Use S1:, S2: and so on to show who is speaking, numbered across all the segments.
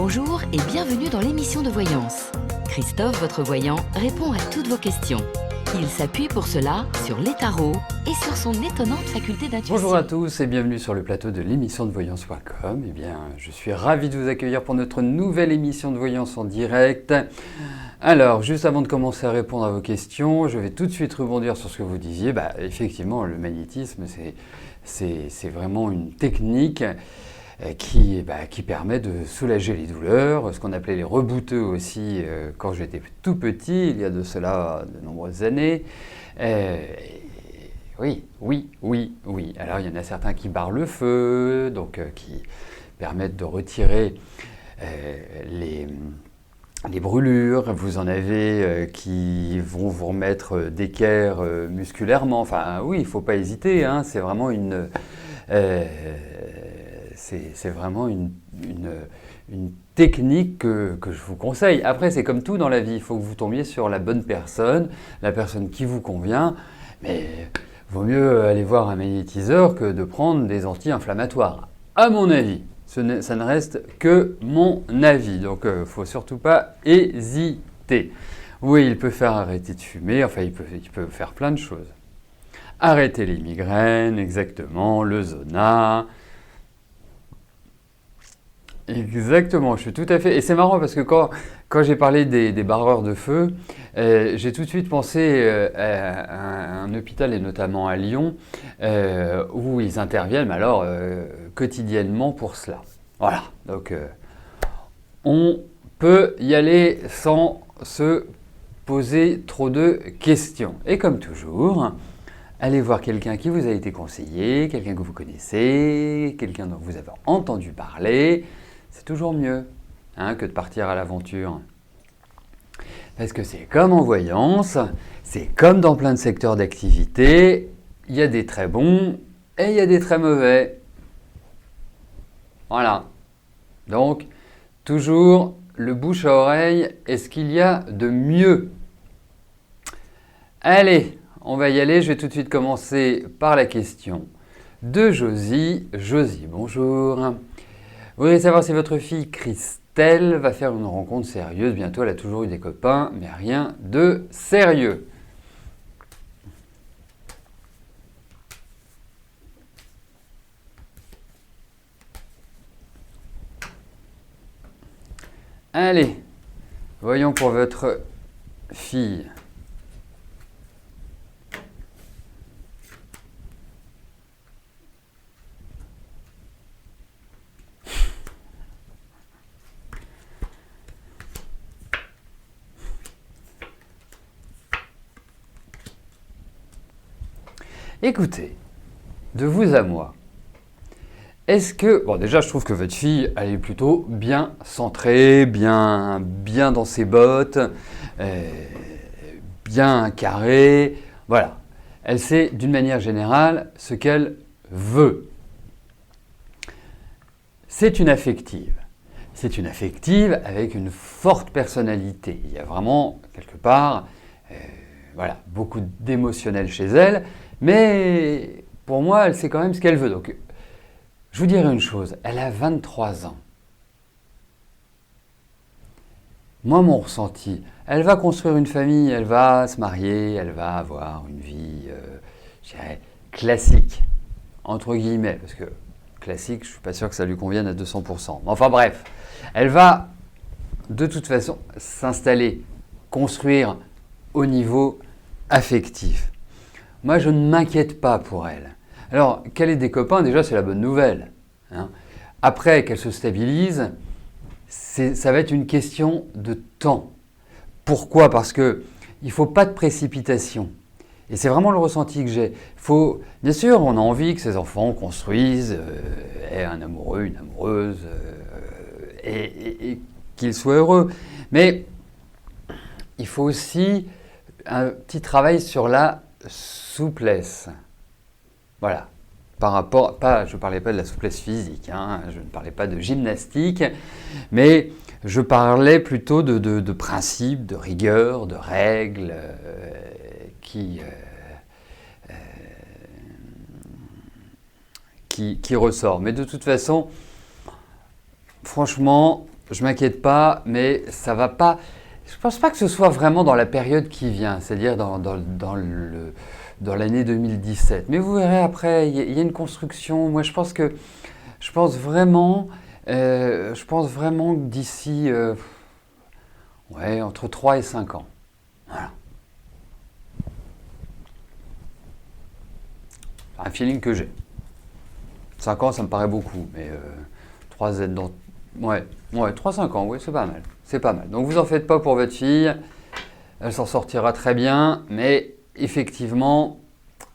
S1: Bonjour et bienvenue dans l'émission de voyance. Christophe, votre voyant, répond à toutes vos questions. Il s'appuie pour cela sur les tarots et sur son étonnante faculté d'intuition.
S2: Bonjour à tous et bienvenue sur le plateau de l'émission de voyance.com. Eh bien, je suis ravi de vous accueillir pour notre nouvelle émission de voyance en direct. Alors, juste avant de commencer à répondre à vos questions, je vais tout de suite rebondir sur ce que vous disiez. Effectivement, le magnétisme, c'est vraiment une technique qui permet de soulager les douleurs, ce qu'on appelait les rebouteux aussi quand j'étais tout petit, il y a de cela de nombreuses années. Oui. Alors il y en a certains qui barrent le feu, donc qui permettent de retirer les brûlures. Vous en avez qui vont vous remettre d'équerre musculairement. Enfin oui, il ne faut pas hésiter, hein, c'est vraiment une... C'est vraiment une technique que je vous conseille. Après, c'est comme tout dans la vie, il faut que vous tombiez sur la bonne personne, la personne qui vous convient, mais vaut mieux aller voir un magnétiseur que de prendre des anti-inflammatoires, à mon avis. Ça ne reste que mon avis, donc il ne faut surtout pas hésiter. Oui, il peut faire arrêter de fumer, enfin il peut faire plein de choses. Arrêter les migraines, exactement, le zona... Exactement, je suis tout à fait... Et c'est marrant parce que quand j'ai parlé des barreurs de feu, j'ai tout de suite pensé à un hôpital, et notamment à Lyon, où ils interviennent alors quotidiennement pour cela. Voilà, donc on peut y aller sans se poser trop de questions. Et comme toujours, allez voir quelqu'un qui vous a été conseillé, quelqu'un que vous connaissez, quelqu'un dont vous avez entendu parler. C'est toujours mieux que de partir à l'aventure. Parce que c'est comme en voyance, c'est comme dans plein de secteurs d'activité, il y a des très bons et il y a des très mauvais. Voilà. Donc, toujours le bouche à oreille, est-ce qu'il y a de mieux? Allez, on va y aller. Je vais tout de suite commencer par la question de Josie. Josie, bonjour. Vous voudriez savoir si votre fille Christelle va faire une rencontre sérieuse bientôt. Elle a toujours eu des copains, mais rien de sérieux. Allez, voyons pour votre fille. Écoutez, de vous à moi, est-ce que... Bon, déjà, je trouve que votre fille, elle est plutôt bien centrée, bien dans ses bottes, bien carrée. Voilà. Elle sait, d'une manière générale, ce qu'elle veut. C'est une affective. C'est une affective avec une forte personnalité. Il y a vraiment, quelque part, beaucoup d'émotionnel chez elle. Mais pour moi, elle sait quand même ce qu'elle veut. Donc, je vous dirai une chose, elle a 23 ans. Moi, mon ressenti, elle va construire une famille, elle va se marier, elle va avoir une vie, je dirais, classique, entre guillemets, parce que classique, je ne suis pas sûr que ça lui convienne à 200%. Enfin bref, elle va de toute façon s'installer, construire au niveau affectif. Moi, je ne m'inquiète pas pour elle. Alors, qu'elle ait des copains, déjà, c'est la bonne nouvelle. Après, qu'elle se stabilise, ça va être une question de temps. Pourquoi? Parce qu'il ne faut pas de précipitation. Et c'est vraiment le ressenti que j'ai. Bien sûr, on a envie que ses enfants construisent, aient un amoureux, une amoureuse, et qu'ils soient heureux. Mais il faut aussi un petit travail sur la souplesse. Voilà. Je ne parlais pas de la souplesse physique, je ne parlais pas de gymnastique, mais je parlais plutôt de principes, de rigueur, de règles qui ressort. Mais de toute façon, franchement, je m'inquiète pas, mais ça va pas. Je pense pas que ce soit vraiment dans la période qui vient, c'est-à-dire dans l'année 2017. Mais vous verrez après, il y a une construction. Moi, je pense vraiment que d'ici, entre 3 et 5 ans. Voilà. Un feeling que j'ai. 5 ans, ça me paraît beaucoup, mais 3 Z dans... Ouais, 3-5 ans, oui, c'est pas mal. C'est pas mal. Donc vous en faites pas pour votre fille, elle s'en sortira très bien, mais effectivement,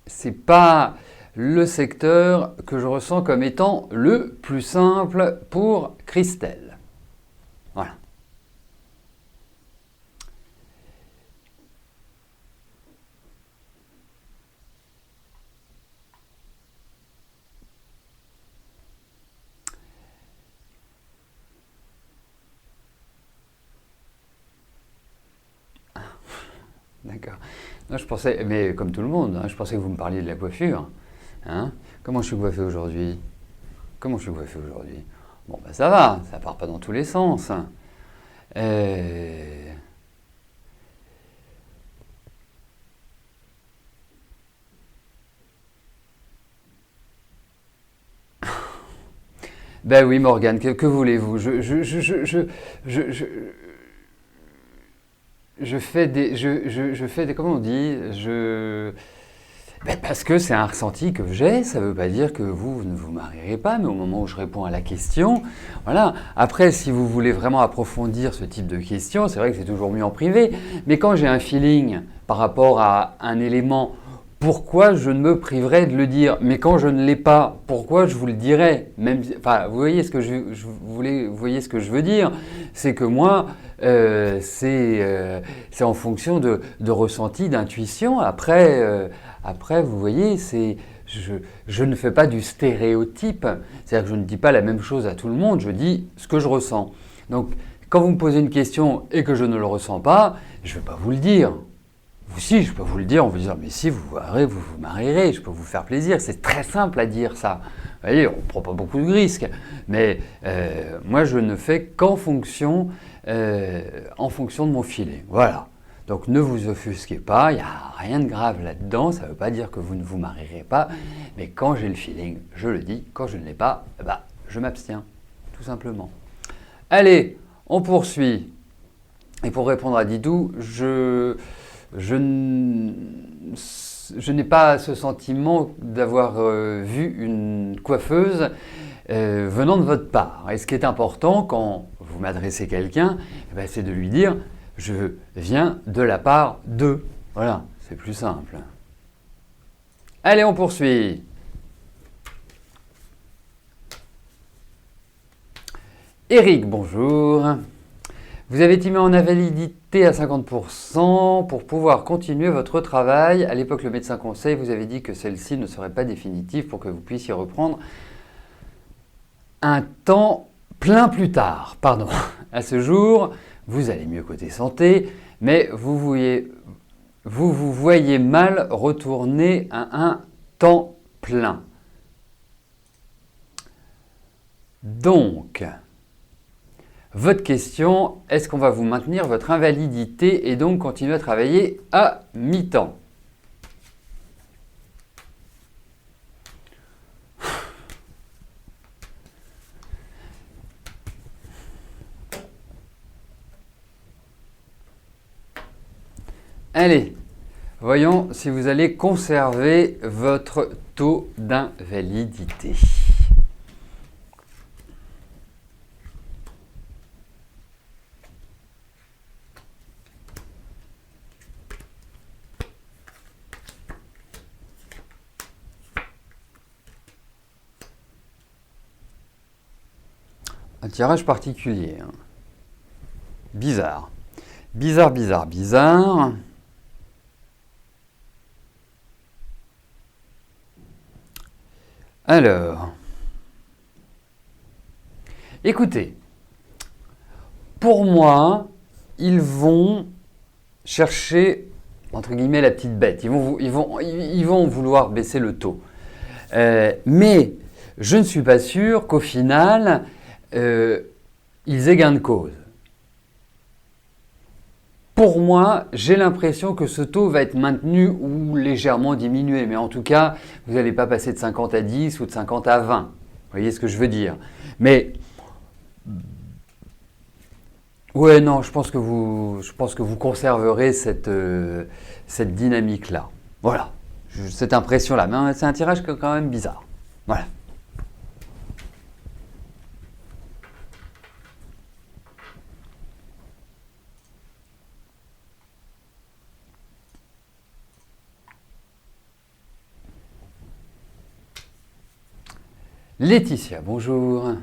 S2: c'est pas le secteur que je ressens comme étant le plus simple pour Christelle. Voilà. D'accord. Non, je pensais, mais comme tout le monde, je pensais que vous me parliez de la coiffure. Hein. Comment je suis coiffé aujourd'hui? Bon, ben ça va, ça part pas dans tous les sens. Euh, Ben oui, Morgane, que voulez-vous? Je fais des, comment on dit? Parce que c'est un ressenti que j'ai, ça ne veut pas dire que vous ne vous marierez pas, mais au moment où je réponds à la question, voilà. Après, si vous voulez vraiment approfondir ce type de questions, c'est vrai que c'est toujours mieux en privé, mais quand j'ai un feeling par rapport à un élément, pourquoi je ne me priverais de le dire? Mais quand je ne l'ai pas, pourquoi je vous le dirais? Même, enfin, vous voyez ce que vous voyez ce que je veux dire? C'est que moi, c'est en fonction de ressenti, d'intuition. Après, vous voyez, je ne fais pas du stéréotype. C'est-à-dire que je ne dis pas la même chose à tout le monde, je dis ce que je ressens. Donc, quand vous me posez une question et que je ne le ressens pas, je ne vais pas vous le dire. Vous aussi, je peux vous le dire en vous disant, mais si vous vous marierez, je peux vous faire plaisir. C'est très simple à dire ça. Vous voyez, on ne prend pas beaucoup de risques. Mais moi, je ne fais qu'en fonction, de mon filet. Voilà. Donc ne vous offusquez pas, il n'y a rien de grave là-dedans. Ça ne veut pas dire que vous ne vous marierez pas. Mais quand j'ai le feeling, je le dis. Quand je ne l'ai pas, je m'abstiens. Tout simplement. Allez, on poursuit. Et pour répondre à Didou, je n'ai pas ce sentiment d'avoir vu une coiffeuse venant de votre part. Et ce qui est important quand vous m'adressez quelqu'un, c'est de lui dire « je viens de la part de ». Voilà, c'est plus simple. Allez, on poursuit. Eric, bonjour. Vous avez été mis en invalidité à 50% pour pouvoir continuer votre travail. À l'époque, le médecin conseil vous avait dit que celle-ci ne serait pas définitive pour que vous puissiez reprendre un temps plein plus tard. Pardon. À ce jour, vous allez mieux côté santé, mais vous vous voyez mal retourner à un temps plein. Donc, votre question, est-ce qu'on va vous maintenir votre invalidité et donc continuer à travailler à mi-temps? Allez, voyons si vous allez conserver votre taux d'invalidité. Un tirage particulier. Bizarre. Bizarre. Alors, écoutez, pour moi, ils vont chercher, entre guillemets, la petite bête. Ils vont vouloir baisser le taux. Mais je ne suis pas sûr qu'au final, ils aient gain de cause. Pour moi, j'ai l'impression que ce taux va être maintenu ou légèrement diminué. Mais en tout cas, vous n'allez pas passer de 50 à 10 ou de 50 à 20. Vous voyez ce que je veux dire? Mais ouais, non, je pense que vous conserverez cette dynamique-là. Voilà, cette impression-là. Mais c'est un tirage quand même bizarre. Voilà. Laetitia, bonjour.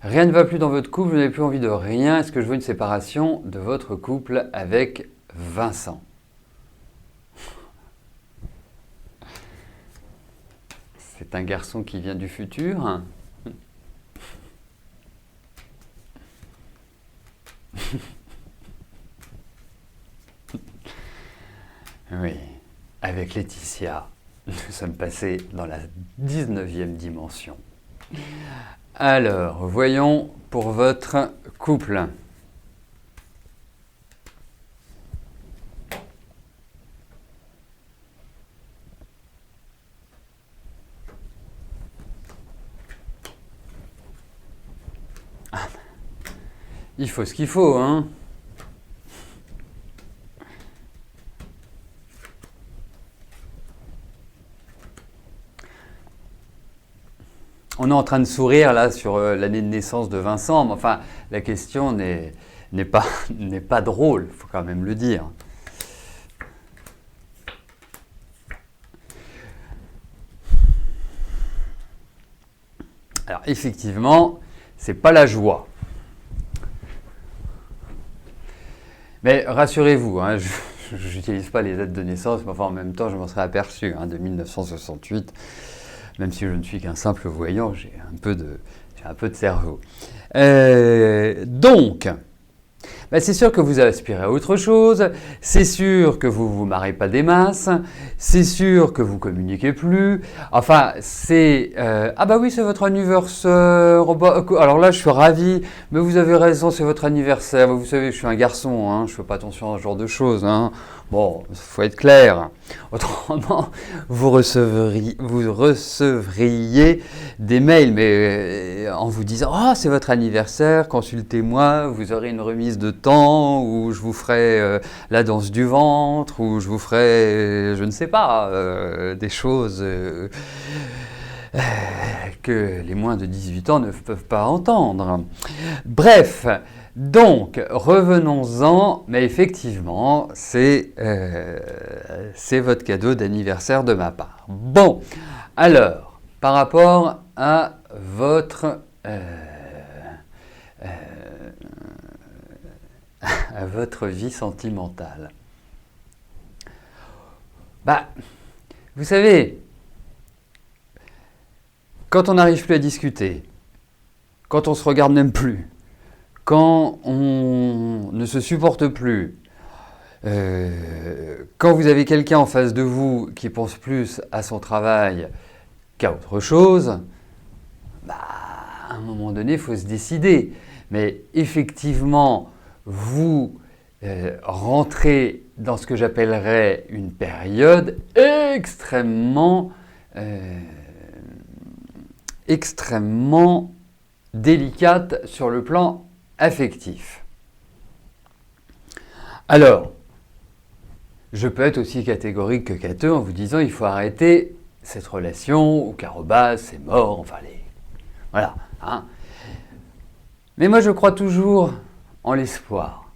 S2: Rien ne va plus dans votre couple, vous n'avez plus envie de rien. Est-ce que je veux une séparation de votre couple avec Vincent? C'est un garçon qui vient du futur. Oui, avec Laetitia, nous sommes passés dans la 19e dimension. Alors, voyons pour votre couple. Il faut ce qu'il faut, hein. On est en train de sourire là sur l'année de naissance de Vincent, mais enfin, la question n'est pas drôle, il faut quand même le dire. Alors effectivement, c'est pas la joie. Mais rassurez-vous, hein, je n'utilise pas les dates de naissance, mais enfin en même temps je m'en serais aperçu, hein, de 1968. Même si je ne suis qu'un simple voyant, j'ai un peu de cerveau. Donc, c'est sûr que vous aspirez à autre chose, c'est sûr que vous ne vous marrez pas des masses, c'est sûr que vous communiquez plus. Enfin, c'est... ah bah oui, c'est votre anniversaire. Alors là, je suis ravi, mais vous avez raison, c'est votre anniversaire. Vous savez, je suis un garçon, hein, je ne fais pas attention à ce genre de choses. Hein. Bon, il faut être clair. Autrement, vous recevriez des mails mais en vous disant « Oh, c'est votre anniversaire, consultez-moi, vous aurez une remise de temps, ou je vous ferai la danse du ventre, ou je vous ferai, je ne sais pas, des choses que les moins de 18 ans ne peuvent pas entendre. » Bref, donc, revenons-en, mais effectivement, c'est votre cadeau d'anniversaire de ma part. Bon, alors, par rapport à votre vie sentimentale. Vous savez, quand on n'arrive plus à discuter, quand on se regarde même plus, quand on ne se supporte plus, quand vous avez quelqu'un en face de vous qui pense plus à son travail qu'à autre chose, à un moment donné, il faut se décider. Mais effectivement, vous rentrez dans ce que j'appellerais une période extrêmement délicate sur le plan affectif. Alors, je peux être aussi catégorique que Cateux en vous disant il faut arrêter cette relation, ou carobase, c'est mort, enfin voilà. Hein. Mais moi je crois toujours en l'espoir.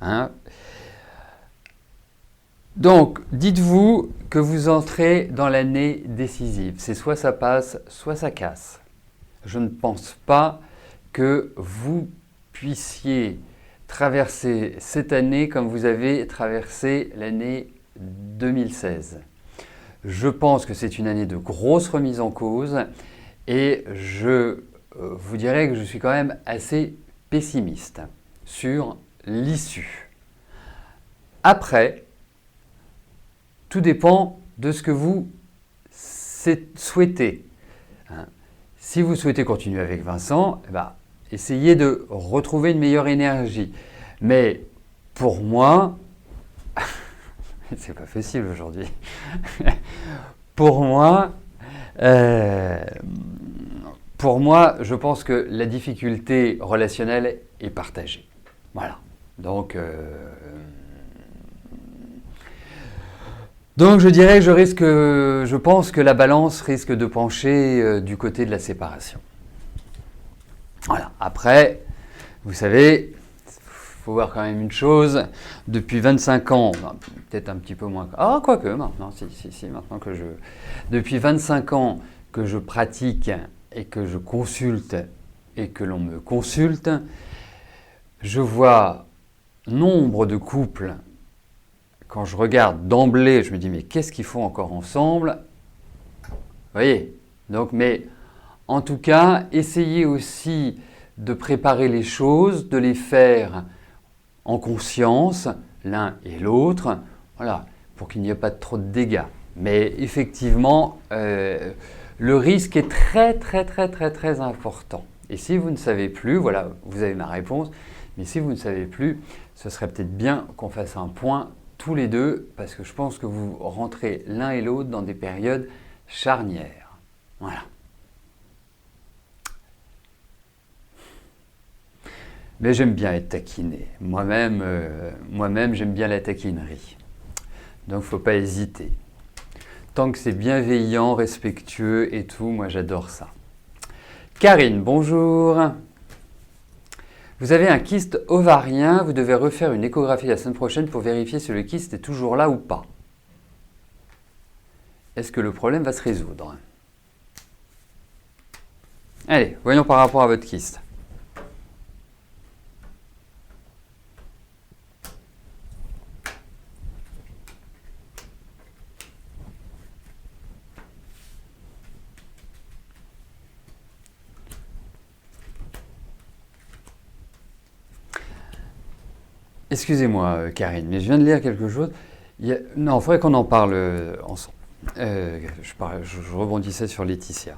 S2: Hein. Donc, dites-vous que vous entrez dans l'année décisive. C'est soit ça passe, soit ça casse. Je ne pense pas que vous puissiez traverser cette année comme vous avez traversé l'année 2016. Je pense que c'est une année de grosse remise en cause et je vous dirais que je suis quand même assez pessimiste sur l'issue. Après, tout dépend de ce que vous souhaitez. Si vous souhaitez continuer avec Vincent, essayez de retrouver une meilleure énergie. Mais pour moi, c'est pas facile aujourd'hui. Pour moi, je pense que la difficulté relationnelle est partagée. Voilà. Donc je dirais que je pense que la balance risque de pencher du côté de la séparation. Voilà. Après, vous savez, il faut voir quand même une chose. Depuis 25 ans, peut-être un petit peu moins. Ah, quoique maintenant, si, maintenant que depuis 25 ans que je pratique et que je consulte et que l'on me consulte, je vois nombre de couples. Quand je regarde d'emblée, je me dis mais qu'est-ce qu'ils font encore ensemble? Vous voyez? Donc, mais en tout cas, essayez aussi de préparer les choses, de les faire en conscience, l'un et l'autre, voilà, pour qu'il n'y ait pas trop de dégâts. Mais effectivement, le risque est très, très, très, très, très important. Et si vous ne savez plus, voilà, vous avez ma réponse, mais si vous ne savez plus, ce serait peut-être bien qu'on fasse un point tous les deux, parce que je pense que vous rentrez l'un et l'autre dans des périodes charnières. Voilà. Mais j'aime bien être taquiné. Moi-même, j'aime bien la taquinerie. Donc, il ne faut pas hésiter. Tant que c'est bienveillant, respectueux et tout, moi j'adore ça. Karine, bonjour. Vous avez un kyste ovarien, vous devez refaire une échographie la semaine prochaine pour vérifier si le kyste est toujours là ou pas. Est-ce que le problème va se résoudre? Allez, voyons par rapport à votre kyste. Excusez-moi, Karine, mais je viens de lire quelque chose. Non, il faudrait qu'on en parle ensemble. Je rebondissais sur Laetitia.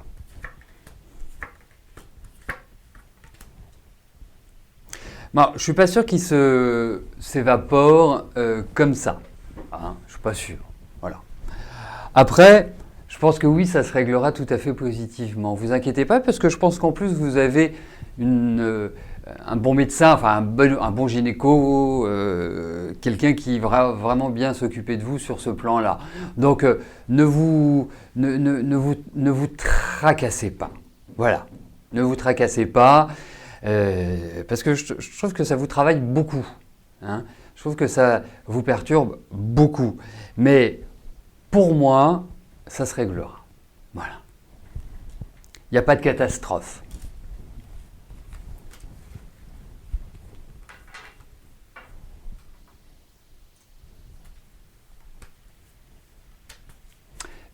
S2: Bon, je ne suis pas sûr qu'il s'évapore comme ça. Hein, je ne suis pas sûr. Voilà. Après, je pense que oui, ça se réglera tout à fait positivement. Vous inquiétez pas, parce que je pense qu'en plus, vous avez un bon médecin, enfin un bon gynéco, quelqu'un qui va vraiment bien s'occuper de vous sur ce plan-là. Donc ne vous tracassez pas. Voilà, ne vous tracassez pas, parce que je trouve que ça vous travaille beaucoup. Hein. Je trouve que ça vous perturbe beaucoup. Mais pour moi, ça se réglera. Voilà. Il n'y a pas de catastrophe.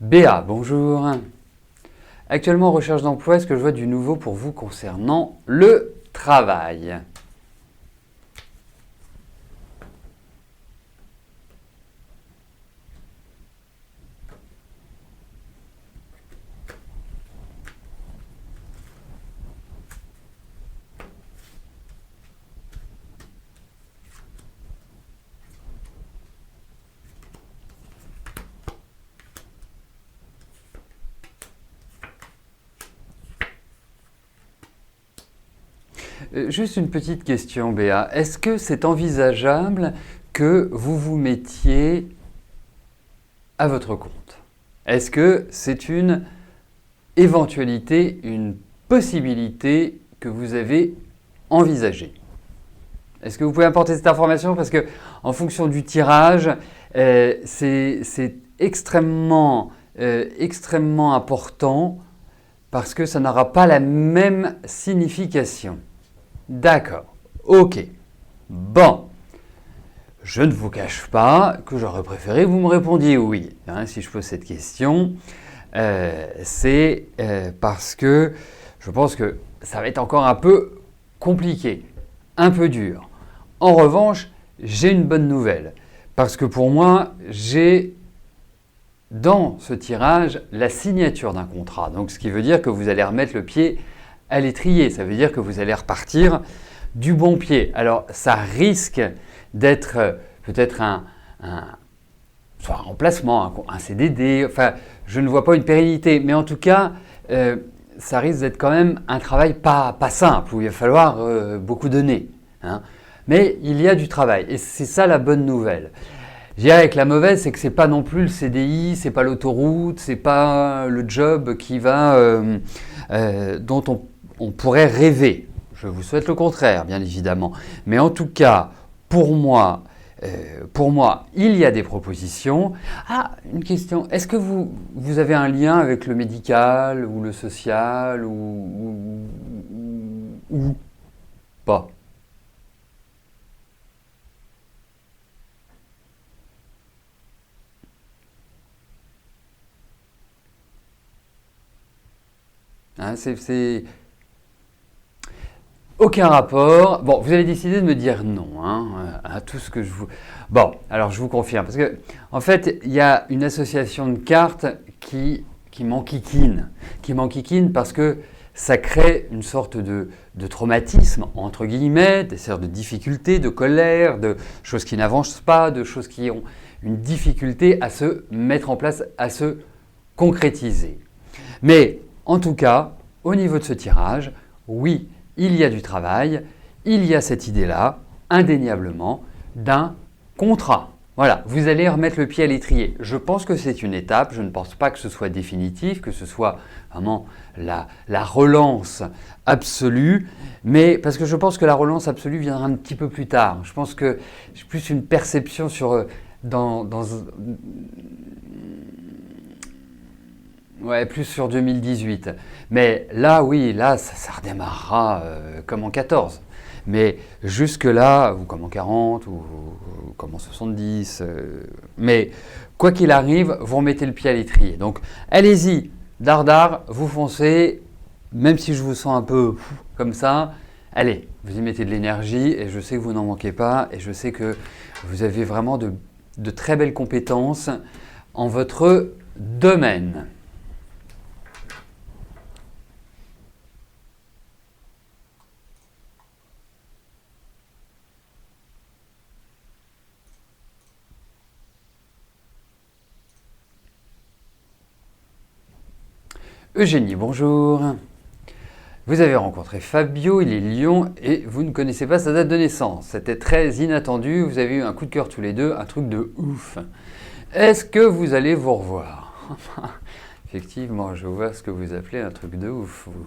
S2: Béa, bonjour. Actuellement en recherche d'emploi, est-ce que je vois du nouveau pour vous concernant le travail? Juste une petite question, Béa. Est-ce que c'est envisageable que vous vous mettiez à votre compte? Est-ce que c'est une éventualité, une possibilité que vous avez envisagée? Est-ce que vous pouvez apporter cette information? Parce que en fonction du tirage, c'est extrêmement important, parce que ça n'aura pas la même signification. D'accord, ok. Bon, je ne vous cache pas que j'aurais préféré que vous me répondiez oui. Hein, si je pose cette question, c'est parce que je pense que ça va être encore un peu compliqué, un peu dur. En revanche, j'ai une bonne nouvelle, parce que pour moi, j'ai dans ce tirage la signature d'un contrat. Donc, ce qui veut dire que vous allez remettre le pied à l'étrier. Ça veut dire que vous allez repartir du bon pied. Alors, ça risque d'être peut-être soit un remplacement, un CDD. Enfin, je ne vois pas une pérennité. Mais en tout cas, ça risque d'être quand même un travail pas simple, où il va falloir beaucoup donner. Hein. Mais il y a du travail. Et c'est ça la bonne nouvelle. Je dirais que la mauvaise, c'est que c'est pas non plus le CDI, c'est pas l'autoroute, c'est pas le job dont on pourrait rêver. Je vous souhaite le contraire, bien évidemment. Mais en tout cas, pour moi, il y a des propositions. Ah, une question. Est-ce que vous avez un lien avec le médical ou le social ou pas? Hein, c'est aucun rapport. Bon, vous avez décidé de me dire non à tout ce que je vous... Bon, alors je vous confirme. Parce que, en fait, il y a une association de cartes qui m'enquiquine. Qui m'enquiquine parce que ça crée une sorte de traumatisme, entre guillemets, des sortes de difficultés, de colère, de choses qui n'avancent pas, de choses qui ont une difficulté à se mettre en place, à se concrétiser. Mais, en tout cas, au niveau de ce tirage, oui, il y a du travail, il y a cette idée-là, indéniablement, d'un contrat. Voilà, vous allez remettre le pied à l'étrier. Je pense que c'est une étape, je ne pense pas que ce soit définitif, que ce soit vraiment la relance absolue, mais parce que je pense que la relance absolue viendra un petit peu plus tard. Je pense que j'ai plus une perception sur... Ouais, plus sur 2018. Mais là, oui, là, ça redémarrera comme en 14. Mais jusque-là, ou comme en 40, ou comme en 70. Mais quoi qu'il arrive, vous remettez le pied à l'étrier. Donc, allez-y, dardard, vous foncez, même si je vous sens un peu comme ça. Allez, vous y mettez de l'énergie, et je sais que vous n'en manquez pas, et je sais que vous avez vraiment de très belles compétences en votre domaine. Eugénie, bonjour. Vous avez rencontré Fabio, il est Lyon et vous ne connaissez pas sa date de naissance. C'était très inattendu, vous avez eu un coup de cœur tous les deux, un truc de ouf. Est-ce que vous allez vous revoir? Effectivement, je vois ce que vous appelez un truc de ouf, vous.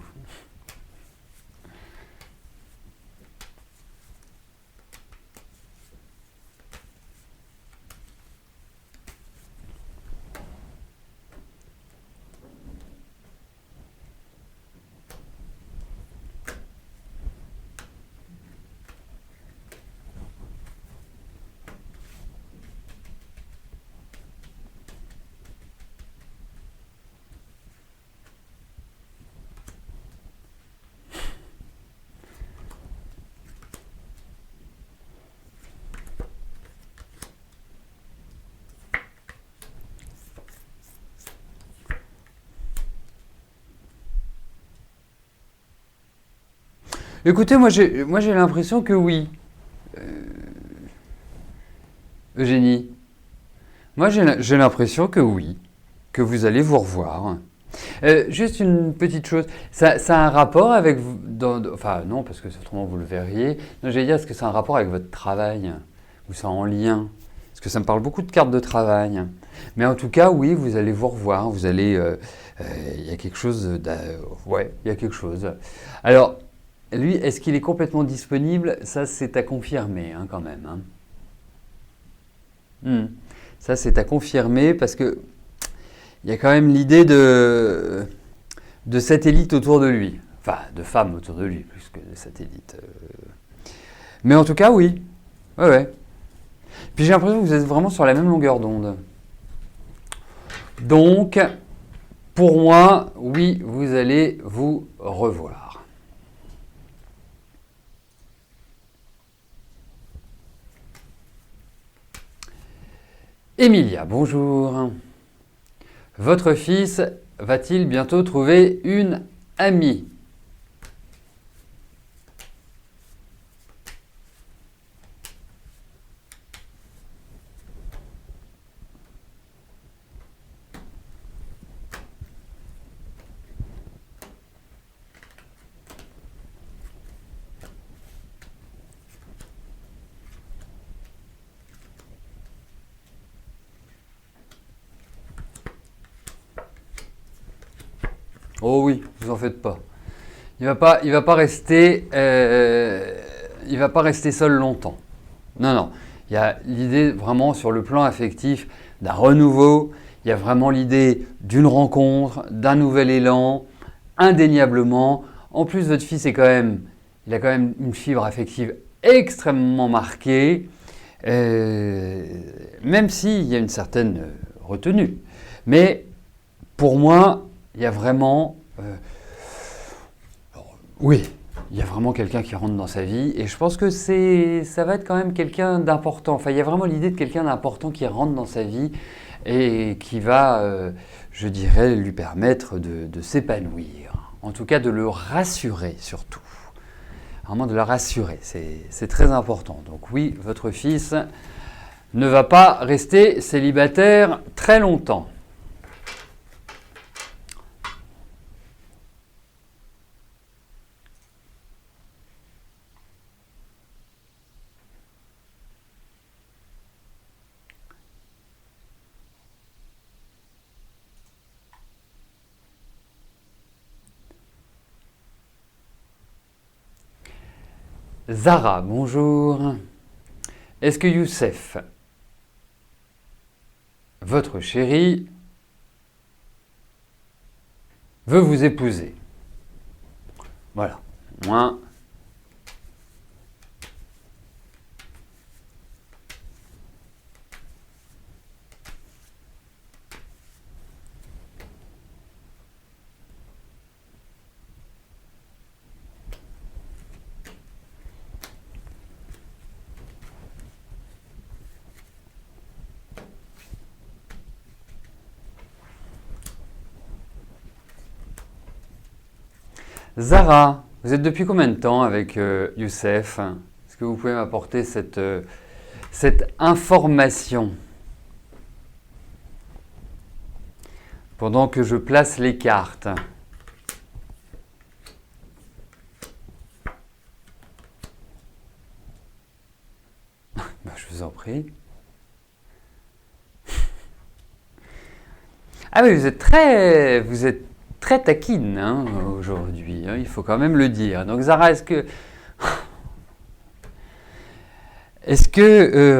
S2: Écoutez, moi j'ai l'impression que oui, Eugénie. Moi j'ai l'impression que oui, que vous allez vous revoir. Juste une petite chose, ça a un rapport avec... enfin non, parce que autrement vous le verriez. Non, j'allais dire, est-ce que ça a un rapport avec votre travail? Ou c'est en lien? Parce que ça me parle beaucoup de cartes de travail. Mais en tout cas, oui, vous allez vous revoir, vous allez... il y a quelque chose... ouais, il y a quelque chose. Alors... Lui, est-ce qu'il est complètement disponible? Ça, c'est à confirmer hein, quand même. Hein. Ça, c'est à confirmer parce que il y a quand même l'idée de satellites autour de lui. Enfin, de femmes autour de lui, plus que de satellites. Mais en tout cas, oui. Ouais, ouais. Puis j'ai l'impression que vous êtes vraiment sur la même longueur d'onde. Donc, pour moi, oui, vous allez vous revoir. Emilia, bonjour. Votre fils va-t-il bientôt trouver une amie? Oh oui, vous en faites pas. Il va pas rester seul longtemps. Non, non. Il y a l'idée vraiment sur le plan affectif d'un renouveau. Il y a vraiment l'idée d'une rencontre, d'un nouvel élan, indéniablement. En plus, votre fils il a quand même une fibre affective extrêmement marquée, même s'il y a une certaine retenue. Mais pour moi, il y a vraiment... oui, il y a vraiment quelqu'un qui rentre dans sa vie et je pense que ça va être quand même quelqu'un d'important. Enfin, il y a vraiment l'idée de quelqu'un d'important qui rentre dans sa vie et qui va, je dirais, lui permettre de s'épanouir. En tout cas, de le rassurer surtout. Vraiment de le rassurer, c'est très important. Donc oui, votre fils ne va pas rester célibataire très longtemps. Zara, bonjour. Est-ce que Youssef, votre chéri, veut vous épouser? Voilà. Moi. Zara, vous êtes depuis combien de temps avec Youssef? Est-ce que vous pouvez m'apporter cette information pendant que je place les cartes? Je vous en prie. Ah oui, vous êtes très taquine hein, aujourd'hui, hein, il faut quand même le dire. Donc Zara,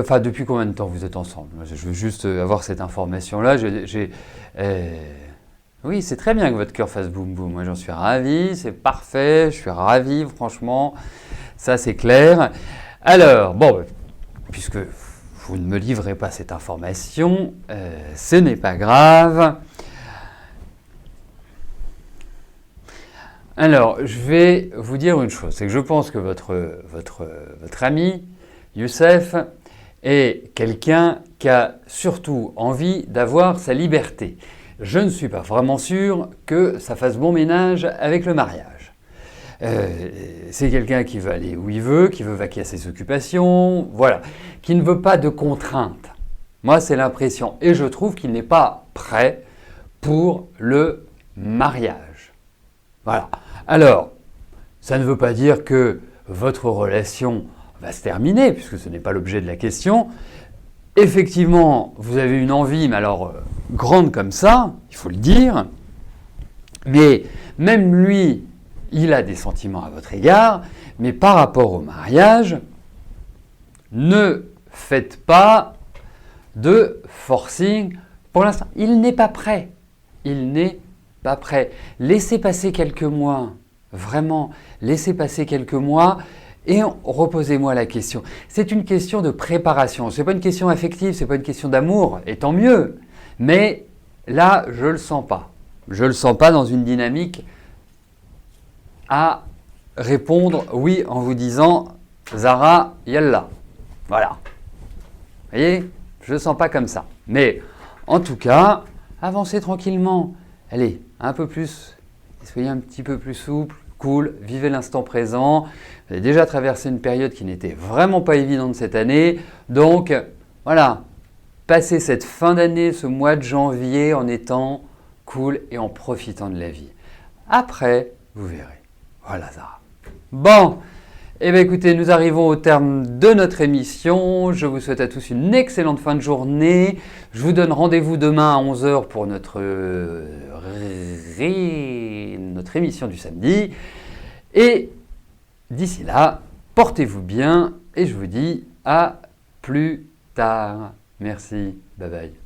S2: enfin depuis combien de temps vous êtes ensemble? Je veux juste avoir cette information-là. Oui, c'est très bien que votre cœur fasse boum boum. Moi, j'en suis ravi, c'est parfait, je suis ravi, franchement, ça c'est clair. Alors, bon, puisque vous ne me livrez pas cette information, ce n'est pas grave. Alors, je vais vous dire une chose, c'est que je pense que votre ami, Youssef, est quelqu'un qui a surtout envie d'avoir sa liberté. Je ne suis pas vraiment sûr que ça fasse bon ménage avec le mariage. C'est quelqu'un qui veut aller où il veut, qui veut vaquer à ses occupations, voilà, qui ne veut pas de contraintes. Moi, c'est l'impression. Et je trouve qu'il n'est pas prêt pour le mariage. Voilà. Alors, ça ne veut pas dire que votre relation va se terminer, puisque ce n'est pas l'objet de la question. Effectivement, vous avez une envie, mais alors grande comme ça, il faut le dire. Mais même lui, il a des sentiments à votre égard, mais par rapport au mariage, ne faites pas de forcing pour l'instant. Il n'est pas prêt. Il n'est pas prêt. Laissez passer quelques mois, vraiment, laissez passer quelques mois et reposez-moi la question. C'est une question de préparation, ce n'est pas une question affective, ce n'est pas une question d'amour, et tant mieux. Mais là, je ne le sens pas. Je ne le sens pas dans une dynamique à répondre oui en vous disant Zara, yallah. Voilà. Vous voyez, je ne le sens pas comme ça. Mais en tout cas, avancez tranquillement. Allez, un peu plus, soyez un petit peu plus souple, cool, vivez l'instant présent. Vous avez déjà traversé une période qui n'était vraiment pas évidente cette année. Donc, voilà, passez cette fin d'année, ce mois de janvier en étant cool et en profitant de la vie. Après, vous verrez. Voilà, Zara. Bon, eh bien écoutez, nous arrivons au terme de notre émission. Je vous souhaite à tous une excellente fin de journée. Je vous donne rendez-vous demain à 11 h pour notre notre émission du samedi. Et d'ici là, portez-vous bien et je vous dis à plus tard. Merci, bye bye.